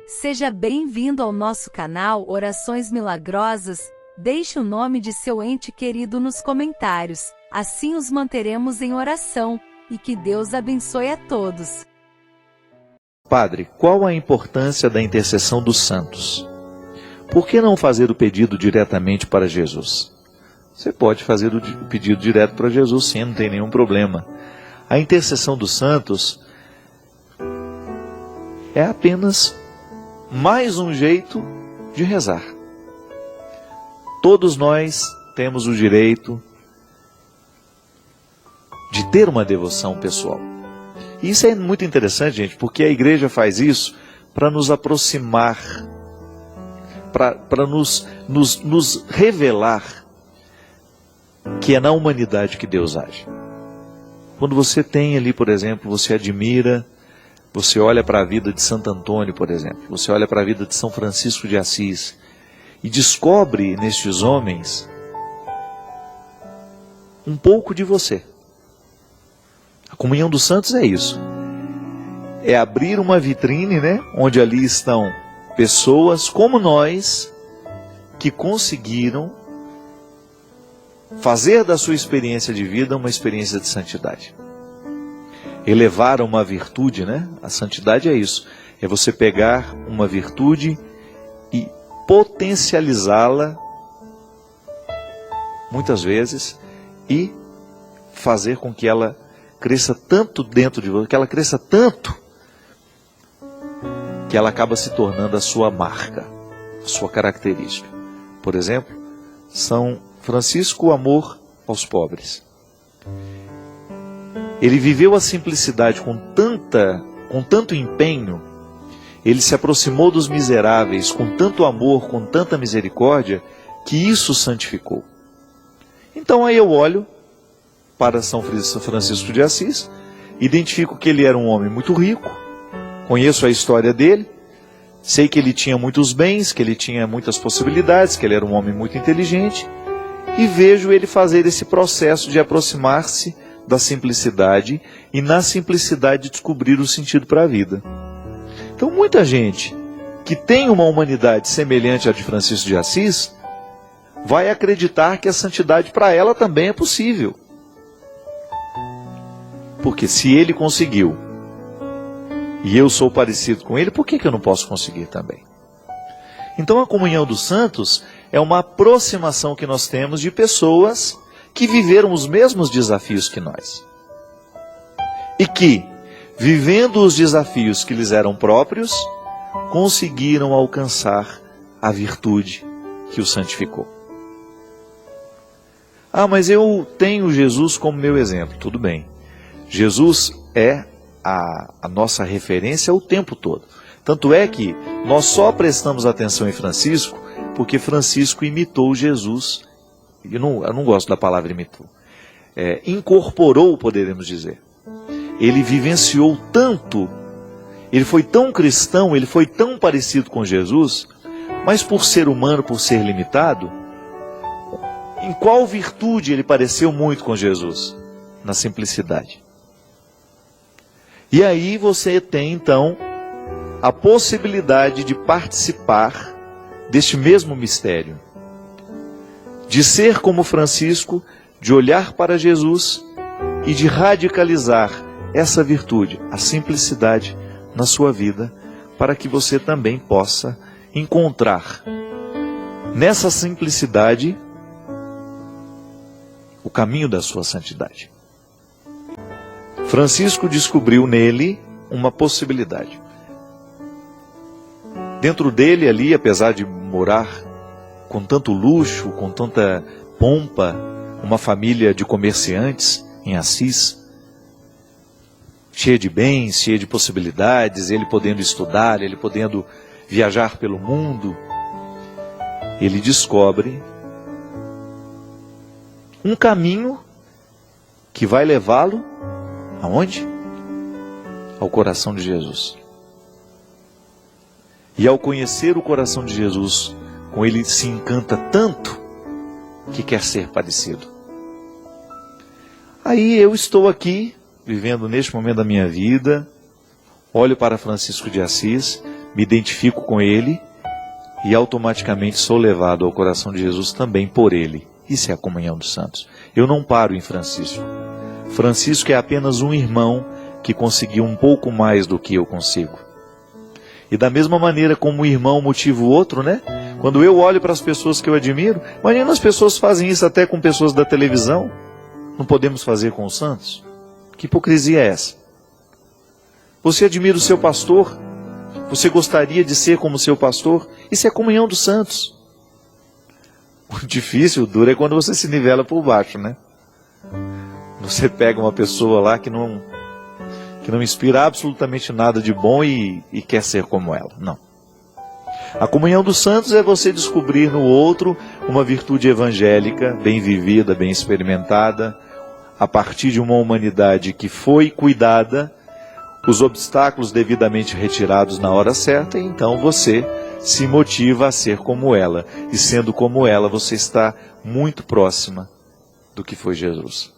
Seja bem-vindo ao nosso canal Orações Milagrosas. Deixe o nome de seu ente querido nos comentários, assim os manteremos em oração, e que Deus abençoe a todos. Padre, qual a importância da intercessão dos santos? Por que não fazer o pedido diretamente para Jesus? Você pode fazer o pedido direto para Jesus, sim, não tem nenhum problema. A intercessão dos santos é apenas mais um jeito de rezar. Todos nós temos o direito de ter uma devoção pessoal. E isso é muito interessante, gente, porque a igreja faz isso para nos aproximar, para nos revelar que é na humanidade que Deus age. Quando você tem ali, por exemplo, você admira, você olha para a vida de Santo Antônio, por exemplo, você olha para a vida de São Francisco de Assis e descobre nestes homens um pouco de você. A comunhão dos santos é isso. É abrir uma vitrine, né, onde ali estão pessoas como nós que conseguiram fazer da sua experiência de vida uma experiência de santidade. Elevar uma virtude, né? A santidade é isso. É você pegar uma virtude e potencializá-la, muitas vezes, e fazer com que ela cresça tanto dentro de você, que ela cresça tanto, que ela acaba se tornando a sua marca, a sua característica. Por exemplo, São Francisco, o amor aos pobres. Ele viveu a simplicidade com tanto empenho, ele se aproximou dos miseráveis com tanto amor, com tanta misericórdia, que isso o santificou. Então aí eu olho para São Francisco de Assis, identifico que ele era um homem muito rico, conheço a história dele, sei que ele tinha muitos bens, que ele tinha muitas possibilidades, que ele era um homem muito inteligente, e vejo ele fazer esse processo de aproximar-se da simplicidade e na simplicidade descobrir o sentido para a vida. Então muita gente que tem uma humanidade semelhante à de Francisco de Assis vai acreditar que a santidade para ela também é possível. Porque se ele conseguiu e eu sou parecido com ele, por que eu não posso conseguir também? Então a comunhão dos santos é uma aproximação que nós temos de pessoas que viveram os mesmos desafios que nós. E que, vivendo os desafios que lhes eram próprios, conseguiram alcançar a virtude que o santificou. Ah, mas eu tenho Jesus como meu exemplo. Tudo bem. Jesus é a nossa referência o tempo todo. Tanto é que nós só prestamos atenção em Francisco porque Francisco imitou Jesus. Eu não gosto da palavra imitou. Incorporou, poderemos dizer. Ele vivenciou tanto, ele foi tão cristão, ele foi tão parecido com Jesus, mas por ser humano, por ser limitado, em qual virtude ele pareceu muito com Jesus? Na simplicidade. E aí você tem então a possibilidade de participar deste mesmo mistério. De ser como Francisco, de olhar para Jesus e de radicalizar essa virtude, a simplicidade, na sua vida, para que você também possa encontrar nessa simplicidade o caminho da sua santidade. Francisco descobriu nele uma possibilidade. Dentro dele ali, apesar de morar com tanto luxo, com tanta pompa, uma família de comerciantes em Assis, cheia de bens, cheia de possibilidades, ele podendo estudar, ele podendo viajar pelo mundo, ele descobre um caminho que vai levá-lo aonde? Ao coração de Jesus. E ao conhecer o coração de Jesus, com ele se encanta tanto que quer ser parecido. Aí eu estou aqui, vivendo neste momento da minha vida, olho para Francisco de Assis, me identifico com ele e automaticamente sou levado ao coração de Jesus também por ele. Isso é a comunhão dos santos. Eu não paro em Francisco. Francisco é apenas um irmão que conseguiu um pouco mais do que eu consigo. E da mesma maneira como o irmão motiva o outro, né? Quando eu olho para as pessoas que eu admiro, imagina, as pessoas fazem isso até com pessoas da televisão. Não podemos fazer com os santos? Que hipocrisia é essa? Você admira o seu pastor? Você gostaria de ser como seu pastor? Isso é comunhão dos santos. O difícil, o duro é quando você se nivela por baixo, né? Você pega uma pessoa lá que não inspira absolutamente nada de bom e quer ser como ela. Não. A comunhão dos santos é você descobrir no outro uma virtude evangélica, bem vivida, bem experimentada, a partir de uma humanidade que foi cuidada, os obstáculos devidamente retirados na hora certa, e então você se motiva a ser como ela. E sendo como ela, você está muito próxima do que foi Jesus.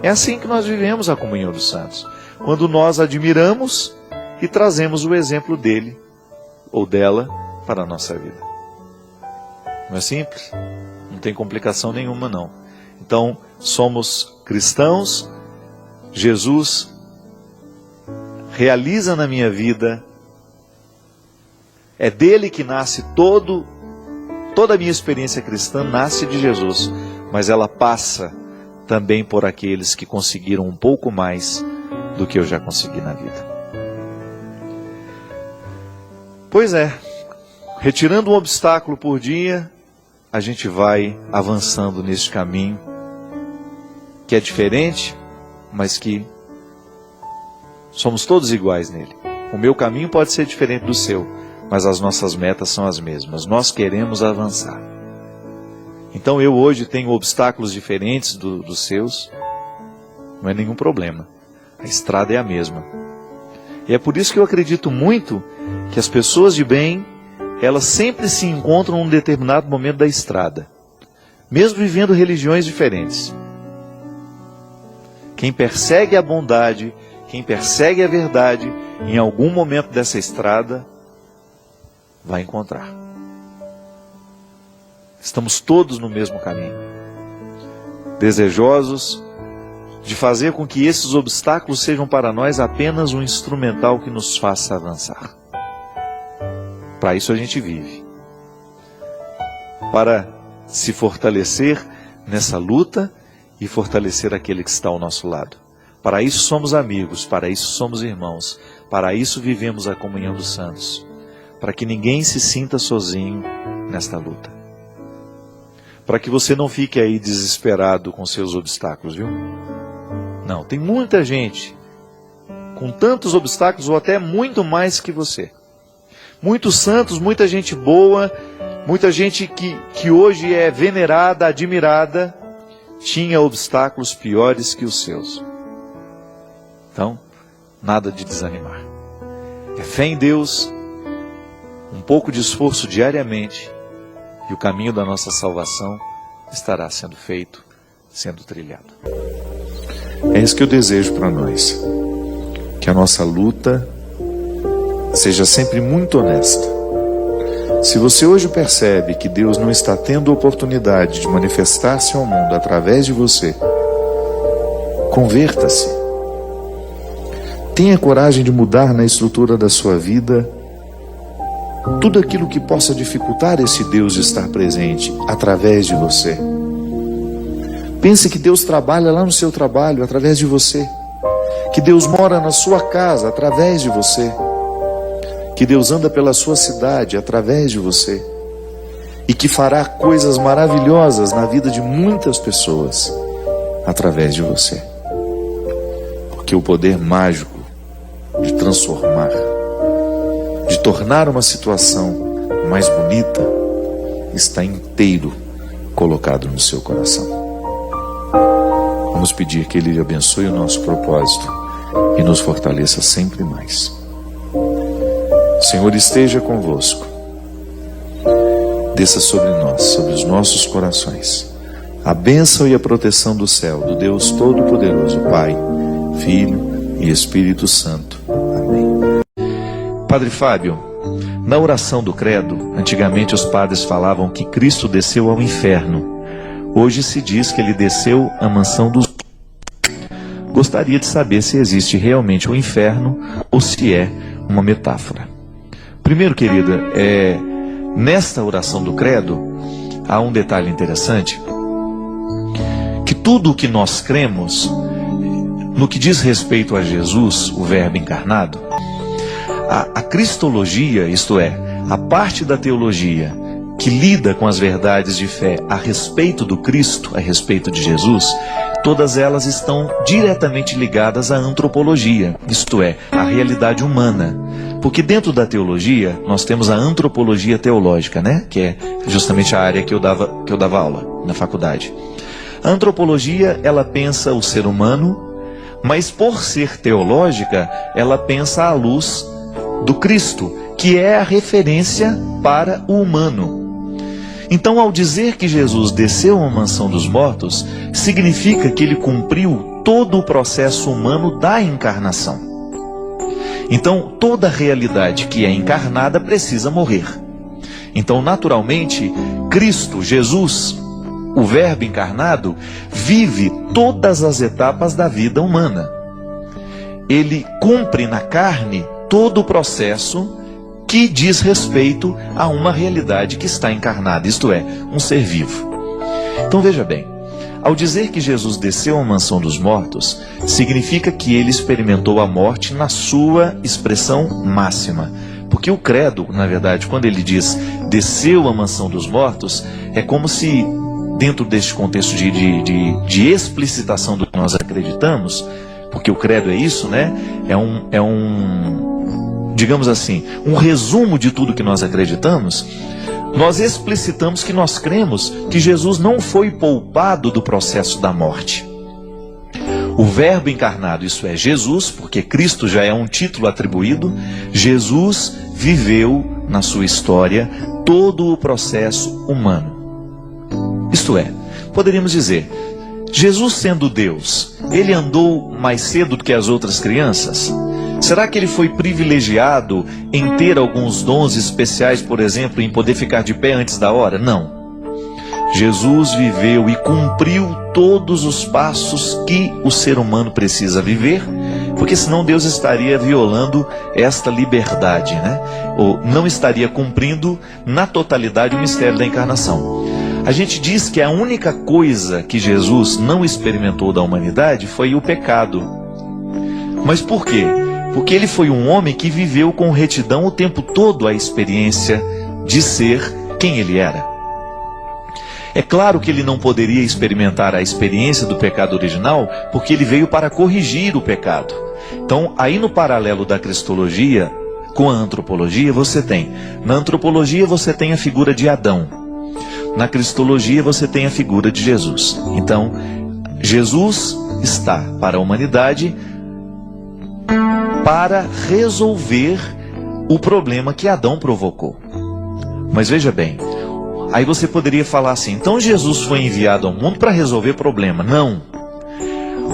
É assim que nós vivemos a comunhão dos santos. Quando nós admiramos e trazemos o exemplo dele ou dela para a nossa vida. Não é simples? Não tem complicação nenhuma, não. Então, somos cristãos, Jesus realiza na minha vida, é dele que nasce toda a minha experiência cristã nasce de Jesus, mas ela passa também por aqueles que conseguiram um pouco mais do que eu já consegui na vida. Pois é, retirando um obstáculo por dia, a gente vai avançando neste caminho, que é diferente, mas que somos todos iguais nele. O meu caminho pode ser diferente do seu, mas as nossas metas são as mesmas. Nós queremos avançar. Então eu hoje tenho obstáculos diferentes dos seus, não é nenhum problema. A estrada é a mesma. E é por isso que eu acredito muito que as pessoas de bem, elas sempre se encontram num determinado momento da estrada, mesmo vivendo religiões diferentes. Quem persegue a bondade, quem persegue a verdade, em algum momento dessa estrada, vai encontrar. Estamos todos no mesmo caminho, desejosos de fazer com que esses obstáculos sejam para nós apenas um instrumental que nos faça avançar. Para isso a gente vive. Para se fortalecer nessa luta e fortalecer aquele que está ao nosso lado. Para isso somos amigos, para isso somos irmãos, para isso vivemos a comunhão dos santos. Para que ninguém se sinta sozinho nesta luta. Para que você não fique aí desesperado com seus obstáculos, viu? Não, tem muita gente com tantos obstáculos ou até muito mais que você. Muitos santos, muita gente boa, muita gente que hoje é venerada, admirada, tinha obstáculos piores que os seus. Então, nada de desanimar. É fé em Deus, um pouco de esforço diariamente, e o caminho da nossa salvação estará sendo feito, sendo trilhado. É isso que eu desejo para nós. Que a nossa luta seja sempre muito honesta. Se você hoje percebe que Deus não está tendo oportunidade de manifestar-se ao mundo através de você, converta-se. Tenha coragem de mudar na estrutura da sua vida tudo aquilo que possa dificultar esse Deus de estar presente através de você. Pense que Deus trabalha lá no seu trabalho através de você. Que Deus mora na sua casa através de você. Que Deus anda pela sua cidade através de você. E que fará coisas maravilhosas na vida de muitas pessoas através de você. Porque o poder mágico de transformar, de tornar uma situação mais bonita, está inteiro colocado no seu coração. Vamos pedir que Ele abençoe o nosso propósito e nos fortaleça sempre mais. O Senhor esteja convosco. Desça sobre nós, sobre os nossos corações, a bênção e a proteção do céu, do Deus Todo-Poderoso, Pai, Filho e Espírito Santo. Amém. Padre Fábio, na oração do credo, antigamente os padres falavam que Cristo desceu ao inferno. Hoje se diz que ele desceu à mansão dos... Gostaria de saber se existe realmente o inferno ou se é uma metáfora. Primeiro, querida, nesta oração do credo, há um detalhe interessante, que tudo o que nós cremos, no que diz respeito a Jesus, o Verbo encarnado, a cristologia, isto é, a parte da teologia que lida com as verdades de fé a respeito do Cristo, a respeito de Jesus, todas elas estão diretamente ligadas à antropologia, isto é, à realidade humana. Porque dentro da teologia, nós temos a antropologia teológica, né? Que é justamente a área que eu dava aula na faculdade. A antropologia, ela pensa o ser humano, mas por ser teológica, ela pensa à luz do Cristo, que é a referência para o humano. Então, ao dizer que Jesus desceu à mansão dos mortos, significa que ele cumpriu todo o processo humano da encarnação. Então, toda realidade que é encarnada precisa morrer. Então, naturalmente, Cristo, Jesus, o Verbo encarnado, vive todas as etapas da vida humana. Ele cumpre na carne todo o processo que diz respeito a uma realidade que está encarnada, isto é, um ser vivo. Então veja bem, ao dizer que Jesus desceu à mansão dos mortos, significa que ele experimentou a morte na sua expressão máxima. Porque o credo, na verdade, quando ele diz desceu à mansão dos mortos, é como se, dentro deste contexto de explicitação do que nós acreditamos, porque o credo é isso, né? Digamos assim, um resumo de tudo que nós acreditamos. Nós explicitamos que nós cremos que Jesus não foi poupado do processo da morte. O Verbo encarnado, isso é, Jesus, porque Cristo já é um título atribuído, Jesus viveu na sua história todo o processo humano. Isto é, poderíamos dizer, Jesus sendo Deus, ele andou mais cedo do que as outras crianças? Será que ele foi privilegiado em ter alguns dons especiais, por exemplo, em poder ficar de pé antes da hora? Não. Jesus viveu e cumpriu todos os passos que o ser humano precisa viver, porque senão Deus estaria violando esta liberdade, né? Ou não estaria cumprindo na totalidade o mistério da encarnação. A gente diz que a única coisa que Jesus não experimentou da humanidade foi o pecado. Mas por quê? Porque ele foi um homem que viveu com retidão o tempo todo a experiência de ser quem ele era. É claro que ele não poderia experimentar a experiência do pecado original, porque ele veio para corrigir o pecado. Então, aí no paralelo da cristologia com a antropologia, na antropologia você tem a figura de Adão. Na cristologia você tem a figura de Jesus. Então, Jesus está para a humanidade para resolver o problema que Adão provocou. Mas veja bem, aí você poderia falar assim, então Jesus foi enviado ao mundo para resolver problema. Não.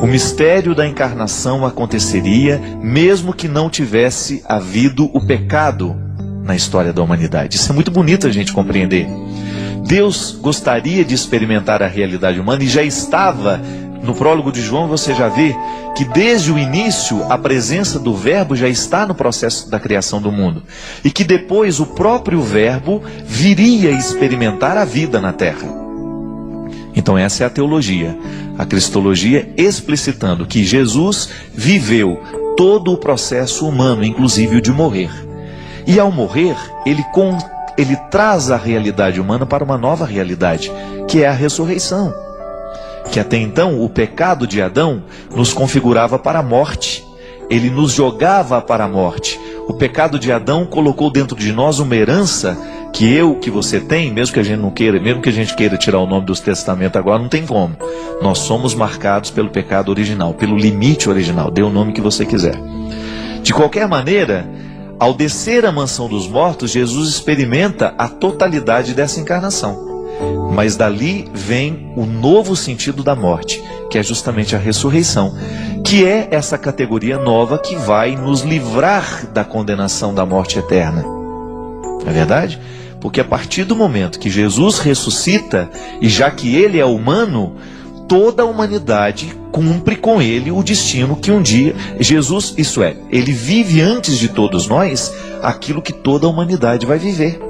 O mistério da encarnação aconteceria mesmo que não tivesse havido o pecado na história da humanidade. Isso é muito bonito a gente compreender. Deus gostaria de experimentar a realidade humana e já estava, no prólogo de João você já vê que desde o início a presença do Verbo já está no processo da criação do mundo. E que depois o próprio Verbo viria experimentar a vida na Terra. Então essa é a teologia. A cristologia explicitando que Jesus viveu todo o processo humano, inclusive o de morrer. E ao morrer, ele traz a realidade humana para uma nova realidade, que é a ressurreição. Que até então o pecado de Adão nos configurava para a morte. Ele nos jogava para a morte. O pecado de Adão colocou dentro de nós uma herança que você tem, mesmo que a gente não queira, mesmo que a gente queira tirar o nome dos testamentos agora, não tem como. Nós somos marcados pelo pecado original, pelo limite original, dê o nome que você quiser. De qualquer maneira, ao descer à mansão dos mortos, Jesus experimenta a totalidade dessa encarnação. Mas dali vem o novo sentido da morte, que é justamente a ressurreição, que é essa categoria nova que vai nos livrar da condenação da morte eterna. Não é verdade? Porque a partir do momento que Jesus ressuscita, e já que ele é humano, toda a humanidade cumpre com ele o destino que um dia Jesus, isso é, ele vive antes de todos nós aquilo que toda a humanidade vai viver.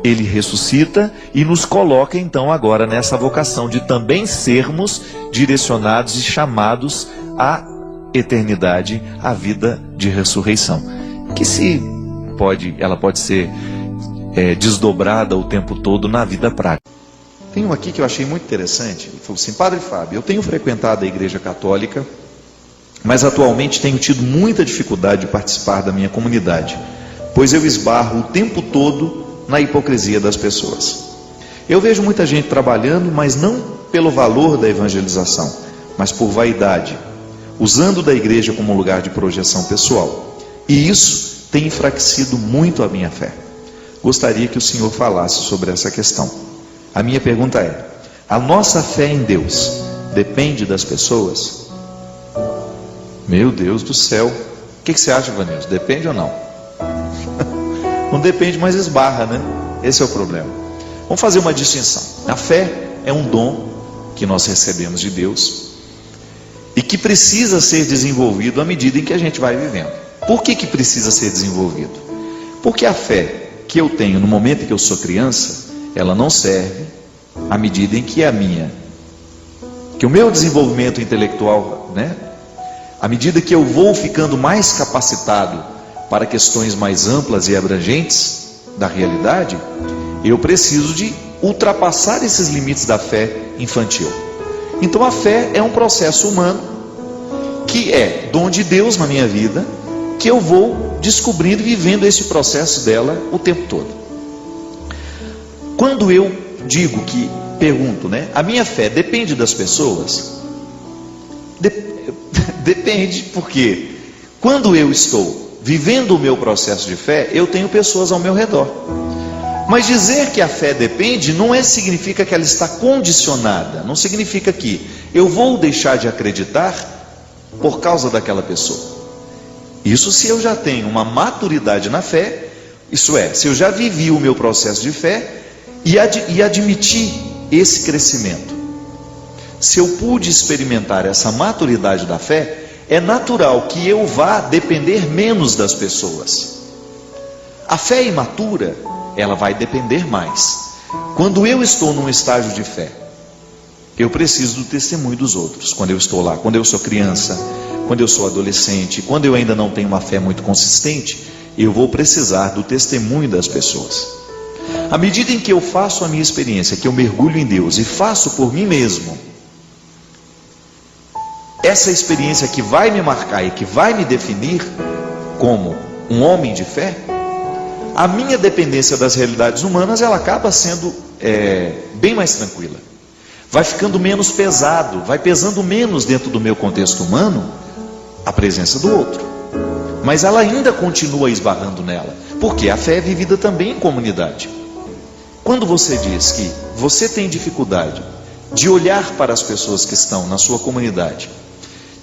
Ele ressuscita e nos coloca então agora nessa vocação de também sermos direcionados e chamados à eternidade, à vida de ressurreição, que ela pode ser desdobrada o tempo todo na vida prática. Tem um aqui que eu achei muito interessante. Ele falou assim: Padre Fábio, eu tenho frequentado a Igreja Católica, mas atualmente tenho tido muita dificuldade de participar da minha comunidade, pois eu esbarro o tempo todo na hipocrisia das pessoas. Eu vejo muita gente trabalhando, mas não pelo valor da evangelização, mas por vaidade, usando da igreja como lugar de projeção pessoal. E isso tem enfraquecido muito a minha fé. Gostaria que o senhor falasse sobre essa questão. A minha pergunta é: a nossa fé em Deus depende das pessoas? Meu Deus do céu. O que você acha, Vanilson? Depende ou não? Não depende, mas esbarra, né? Esse é o problema. Vamos fazer uma distinção. A fé é um dom que nós recebemos de Deus e que precisa ser desenvolvido à medida em que a gente vai vivendo. Por que precisa ser desenvolvido? Porque a fé que eu tenho no momento em que eu sou criança, ela não serve à medida em que que o meu desenvolvimento intelectual, né? À medida que eu vou ficando mais capacitado para questões mais amplas e abrangentes da realidade, eu preciso de ultrapassar esses limites da fé infantil. Então a fé é um processo humano, que é dom de Deus na minha vida, que eu vou descobrindo e vivendo esse processo dela o tempo todo. Quando eu pergunto, né, a minha fé depende das pessoas? Depende, porque quando eu estou vivendo o meu processo de fé, eu tenho pessoas ao meu redor. Mas dizer que a fé depende não significa que ela está condicionada, não significa que eu vou deixar de acreditar por causa daquela pessoa. Isso se eu já tenho uma maturidade na fé, isso é, se eu já vivi o meu processo de fé e admiti esse crescimento. Se eu pude experimentar essa maturidade da fé, é natural que eu vá depender menos das pessoas. A fé imatura, ela vai depender mais. Quando eu estou num estágio de fé, eu preciso do testemunho dos outros. Quando eu estou lá, quando eu sou criança, quando eu sou adolescente, quando eu ainda não tenho uma fé muito consistente, eu vou precisar do testemunho das pessoas. À medida em que eu faço a minha experiência, que eu mergulho em Deus e faço por mim mesmo, essa experiência que vai me marcar e que vai me definir como um homem de fé, a minha dependência das realidades humanas, ela acaba sendo bem mais tranquila. Vai ficando menos pesado, vai pesando menos dentro do meu contexto humano a presença do outro. Mas ela ainda continua esbarrando nela, porque a fé é vivida também em comunidade. Quando você diz que você tem dificuldade de olhar para as pessoas que estão na sua comunidade,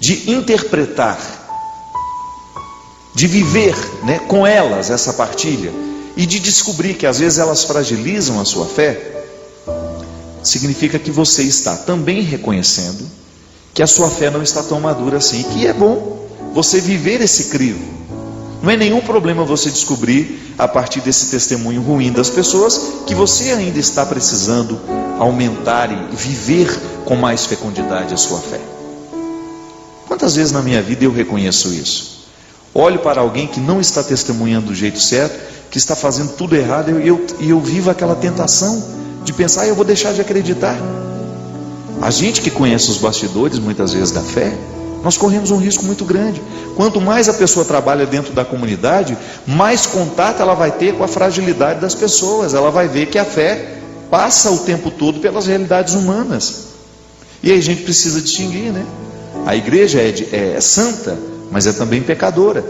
de interpretar, de viver, né, com elas essa partilha, e de descobrir que às vezes elas fragilizam a sua fé, significa que você está também reconhecendo que a sua fé não está tão madura assim, que é bom você viver esse crivo. Não é nenhum problema você descobrir, a partir desse testemunho ruim das pessoas, que você ainda está precisando aumentar e viver com mais fecundidade a sua fé. Quantas vezes na minha vida eu reconheço isso? Olho para alguém que não está testemunhando do jeito certo, que está fazendo tudo errado, e eu vivo aquela tentação de pensar: eu vou deixar de acreditar. A gente que conhece os bastidores muitas vezes da fé, nós corremos um risco muito grande. Quanto mais a pessoa trabalha dentro da comunidade, mais contato ela vai ter com a fragilidade das pessoas. Ela vai ver que a fé passa o tempo todo pelas realidades humanas. E aí a gente precisa distinguir, né? A igreja é santa, mas é também pecadora.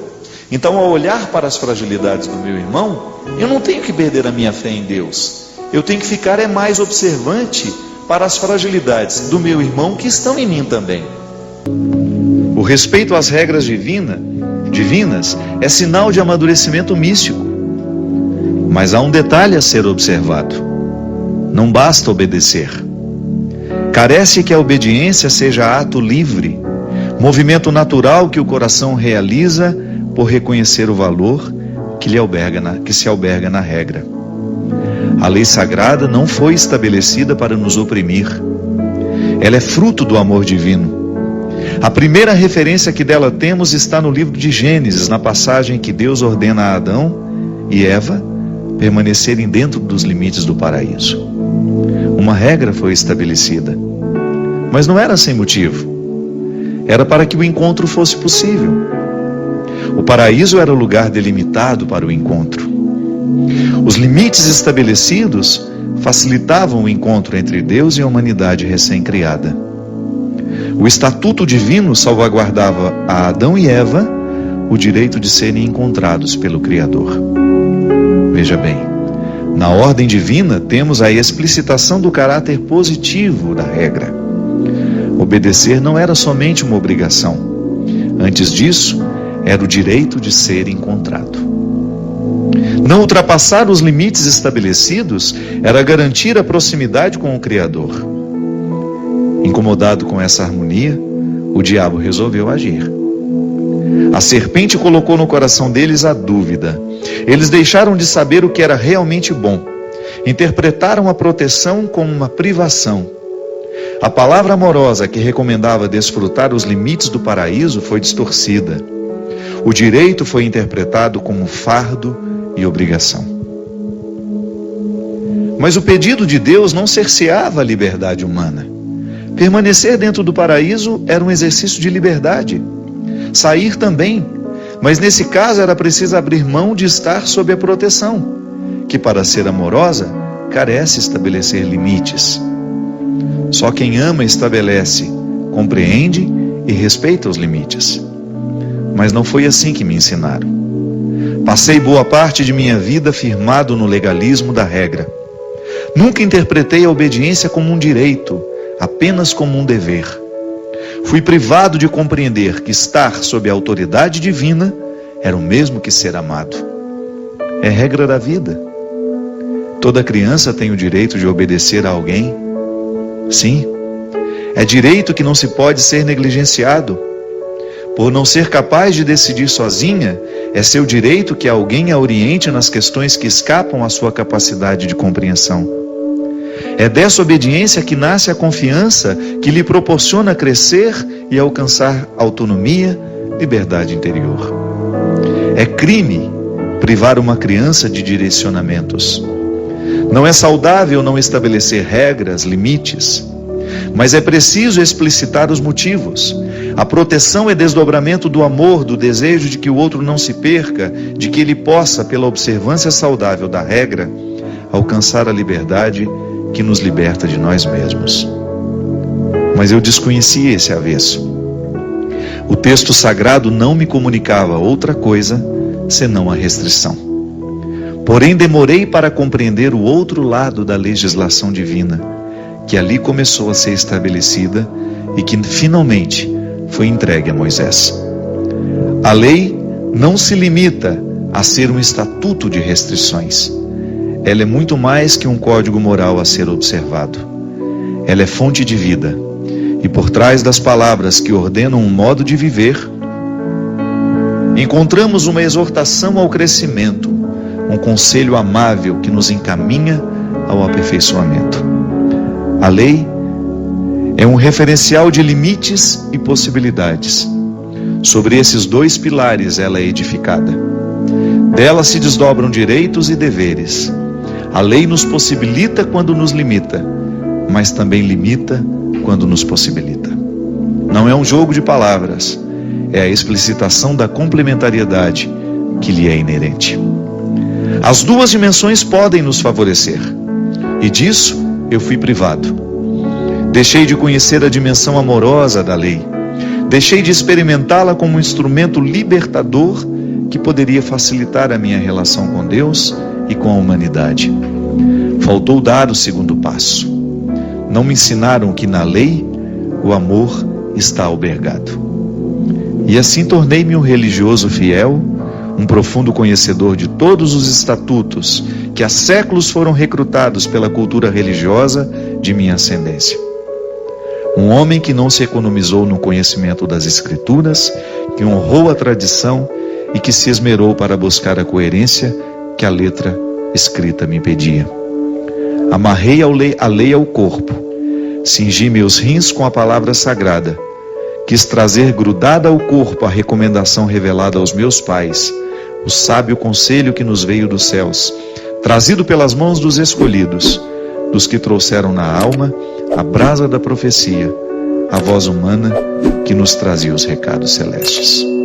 Então, ao olhar para as fragilidades do meu irmão, eu não tenho que perder a minha fé em Deus. eu tenho que ficar mais observante para as fragilidades do meu irmão que estão em mim também. O respeito às regras divinas é sinal de amadurecimento místico. Mas há um detalhe a ser observado: não basta obedecer. Carece que a obediência seja ato livre, movimento natural que o coração realiza por reconhecer o valor que se alberga na regra. A lei sagrada não foi estabelecida para nos oprimir. Ela é fruto do amor divino. A primeira referência que dela temos está no livro de Gênesis, na passagem que Deus ordena a Adão e Eva permanecerem dentro dos limites do paraíso. Uma regra foi estabelecida, mas não era sem motivo. Era para que o encontro fosse possível. O paraíso era o lugar delimitado para o encontro. Os limites estabelecidos facilitavam o encontro entre Deus e a humanidade recém-criada. O estatuto divino salvaguardava a Adão e Eva o direito de serem encontrados pelo Criador. Veja bem, na ordem divina temos a explicitação do caráter positivo da regra. Obedecer não era somente uma obrigação. Antes disso, era o direito de ser encontrado. Não ultrapassar os limites estabelecidos era garantir a proximidade com o Criador. Incomodado com essa harmonia, o diabo resolveu agir. A serpente colocou no coração deles a dúvida. Eles deixaram de saber o que era realmente bom. Interpretaram a proteção como uma privação. A palavra amorosa que recomendava desfrutar os limites do paraíso foi distorcida. O direito foi interpretado como fardo e obrigação. Mas o pedido de Deus não cerceava a liberdade humana. Permanecer dentro do paraíso era um exercício de liberdade. Sair também, mas nesse caso era preciso abrir mão de estar sob a proteção, que para ser amorosa carece estabelecer limites. Só quem ama estabelece, compreende e respeita os limites. Mas não foi assim que me ensinaram. Passei boa parte de minha vida firmado no legalismo da regra. Nunca interpretei a obediência como um direito, apenas como um dever. Fui privado de compreender que estar sob a autoridade divina era o mesmo que ser amado. É regra da vida. Toda criança tem o direito de obedecer a alguém. Sim, é direito que não se pode ser negligenciado. Por não ser capaz de decidir sozinha, é seu direito que alguém a oriente nas questões que escapam à sua capacidade de compreensão. É dessa obediência que nasce a confiança que lhe proporciona crescer e alcançar autonomia, liberdade interior. É crime privar uma criança de direcionamentos. Não é saudável não estabelecer regras, limites, mas é preciso explicitar os motivos. A proteção é desdobramento do amor, do desejo de que o outro não se perca, de que ele possa, pela observância saudável da regra, alcançar a liberdade que nos liberta de nós mesmos. Mas eu desconhecia esse avesso. O texto sagrado não me comunicava outra coisa senão a restrição. Porém, demorei para compreender o outro lado da legislação divina, que ali começou a ser estabelecida e que finalmente foi entregue a Moisés. A lei não se limita a ser um estatuto de restrições. Ela é muito mais que um código moral a ser observado. Ela é fonte de vida. E por trás das palavras que ordenam um modo de viver, encontramos uma exortação ao crescimento, um conselho amável que nos encaminha ao aperfeiçoamento. A lei é um referencial de limites e possibilidades. Sobre esses dois pilares ela é edificada. Dela se desdobram direitos e deveres. A lei nos possibilita quando nos limita, mas também limita quando nos possibilita. Não é um jogo de palavras, é a explicitação da complementariedade que lhe é inerente. As duas dimensões podem nos favorecer, e disso eu fui privado. Deixei de conhecer a dimensão amorosa da lei, deixei de experimentá-la como um instrumento libertador que poderia facilitar a minha relação com Deus e com a humanidade. Faltou dar o segundo passo. Não me ensinaram que na lei o amor está albergado. E assim tornei-me um religioso fiel, um profundo conhecedor de todos os estatutos que há séculos foram recrutados pela cultura religiosa de minha ascendência. Um homem que não se economizou no conhecimento das Escrituras, que honrou a tradição e que se esmerou para buscar a coerência que a letra escrita me pedia. Amarrei a lei ao corpo, cingi meus rins com a palavra sagrada, quis trazer grudada ao corpo a recomendação revelada aos meus pais, o sábio conselho que nos veio dos céus, trazido pelas mãos dos escolhidos, dos que trouxeram na alma a brasa da profecia, a voz humana que nos trazia os recados celestes.